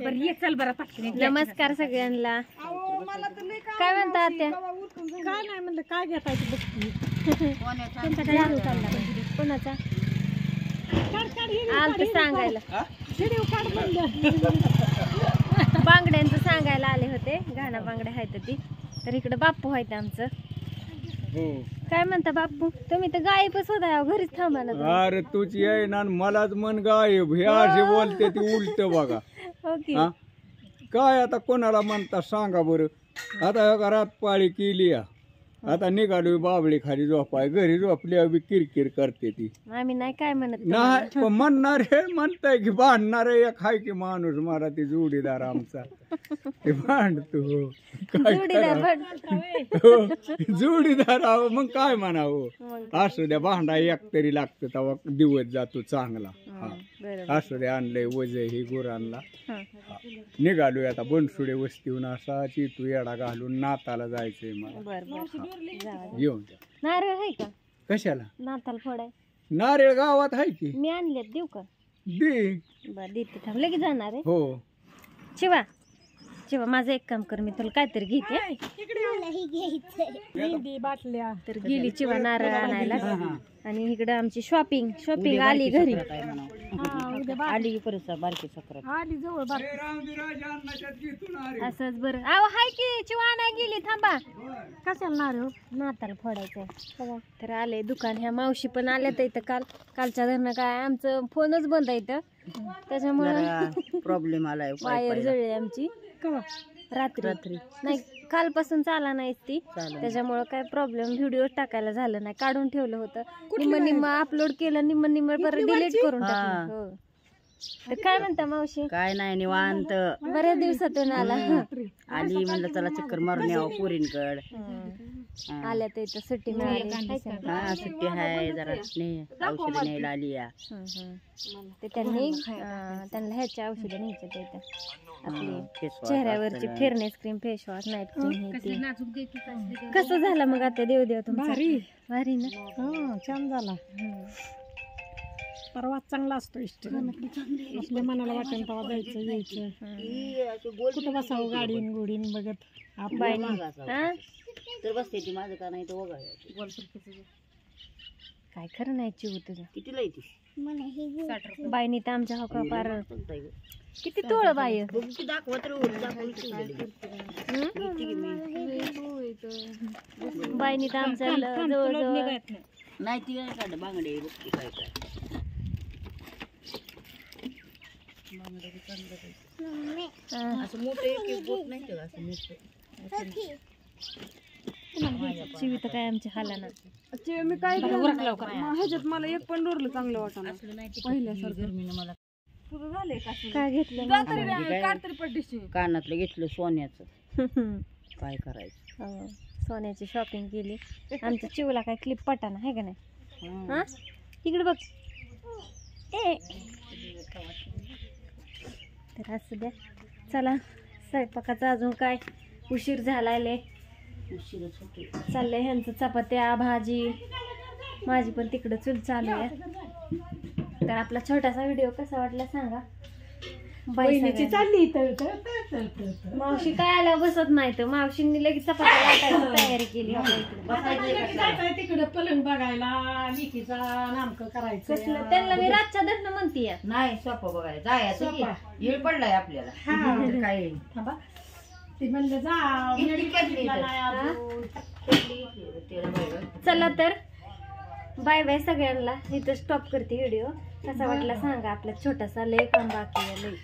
नमस्कार सगळ्यांना. काय म्हणता आत्या? काय नाही म्हणलं काय घेता कोणाचा आलते सांगायला? बांगड्यांचं सांगायला आले होते. घाणा बांगड्या आहेत ती. तर इकडे बाप्पू आहेत आमचं. काय म्हणता बाप्पू? तुम्ही तर गायबच होता, घरीच थांबा ना. अरे तुझी आहे ना मलाच मन गायब हे असे बोलते ती उलट बघा. काय आता कोणाला म्हणता सांगा बरं. आता घरात पाळी केली आता निघालो बाबळी खाली झोपाय. घरी झोपली अभि किरकिर करते ती. आम्ही नाही काय म्हणत नाही म्हणणार हे म्हणताय की भांडणार एक हाय की माणूस मला ती जोडीदार आमचा ते भांडतो. जोडीदार आहो मग काय म्हणावं. असू द्या भांडा एक तरी लागतं तेव्हा दिवस जातो चांगला. असू द्या आणलंय वज ही गुरांना. निघालोय आता बनसुडे वस्तीहून असा चितू येडा घालून नाताला जायचंय मला. घेऊन द्या. नारळ आहे का? कशाला? नाताला फोडाय. नारळ गावात आहे की. मी आणले देऊ का? दे. बर देते थांब लगेच जाणार आहे. हो शिवा शिवा माझं एक काम कर, मी तुला काहीतरी घेते. बाटल्या तर गेली चिवा नारळ आणायला. आणि इकडे आमची शॉपिंग आली घरी. आली परत बारकी सक्र आली जवळ असंच बरं. अहो हाय की चिवा आणाय गेली. थांबा. कशाला नारळ नाताला फोडायचंय. तर आले दुकान. ह्या मावशी पण आल्या तर इथं कालच्या धरणं काय आमचं फोनच बंद आहे इथं. त्याच्यामुळे प्रॉब्लेम आलाय. वायर जळली आमची रात्री नाही कालपासून चाला नाही ती. त्याच्यामुळे काय प्रॉब्लेम व्हिडिओ टाकायला झालं नाही. काढून ठेवलं होतं. निम्म अपलोड केलं. निम्म परत डिलीट करून टाकलं. हो. तर काय म्हणता मावशी? काय नाही निवांत. बऱ्याच दिवसातून आला. आली म्हणलं चला चक्कर मारून यावं पोरींकड. आल्या तर इथं सुट्टी मिळाली. हा सुट्टी आहे जरा औषध न्यायला आली या. ते त्यांना ह्याच्या औषध न्यायच्या इथं. आपली चेहऱ्यावरची fairness cream, face wash, night cream. कसं झालं मग आता देव तुमचा? भारी ना. छान झाला. परवा चांगला असतो इष्ट. आपल्या मनाला वाटेल तेव्हा जायचं यायचं. कुठं बसावं गाडीन गुडीन बघत. तर बसते ती माझं का नाही तर काय खरं नाही चिव तुझं. कितीला येते बाईनी तर आमच्या हका पार किती तोळ बाय दाखवत बाईनी तर आमच्या जवळजवळ नाही ती काय काढ बांगडे बघते काय काय. असं मोठं एक बोट नाही का असं मोठं. चिवी तर काय आमची हाला ना. मी काय ह्याच्यात मला एक पण डोरलं चांगलं वाटलं पहिल्यासारखं. मला काय घेतलं? कानातलं घेतलं सोन्याचं. काय करायचं. सोन्याची शॉपिंग केली. आमच्या चिवला काय क्लिप पटाना आहे का नाही. हा इकडे बघ. तर असू द्या. चला स्वयंपाकाचा अजून काय उशीर झालाय. चाललंय ह्यांचं चपात्या भाजी. माझी पण तिकडं चूल चालू आहे. तर आपला छोटासा व्हिडिओ कसा वाटला सांगा. बहिणीची चालली मावशी काय आल्या बसत नाही तर मावशींनी लगेच चपात्या वाटायची तयारी केली. तिकडे पलंग बघायला लिकीचा नामकं करायचं. त्यांना मी रातच्या धरणं म्हणते. नाही सोपं बघायला जायचं येळ पडलाय आपल्याला. काय ती म्हणलं जा. चला तर बाय बाय सगळ्यांना. इथं स्टॉप करते व्हिडिओ. कसा वाटला सांगा. आपला छोटासा लय काम बाकी आहे लय.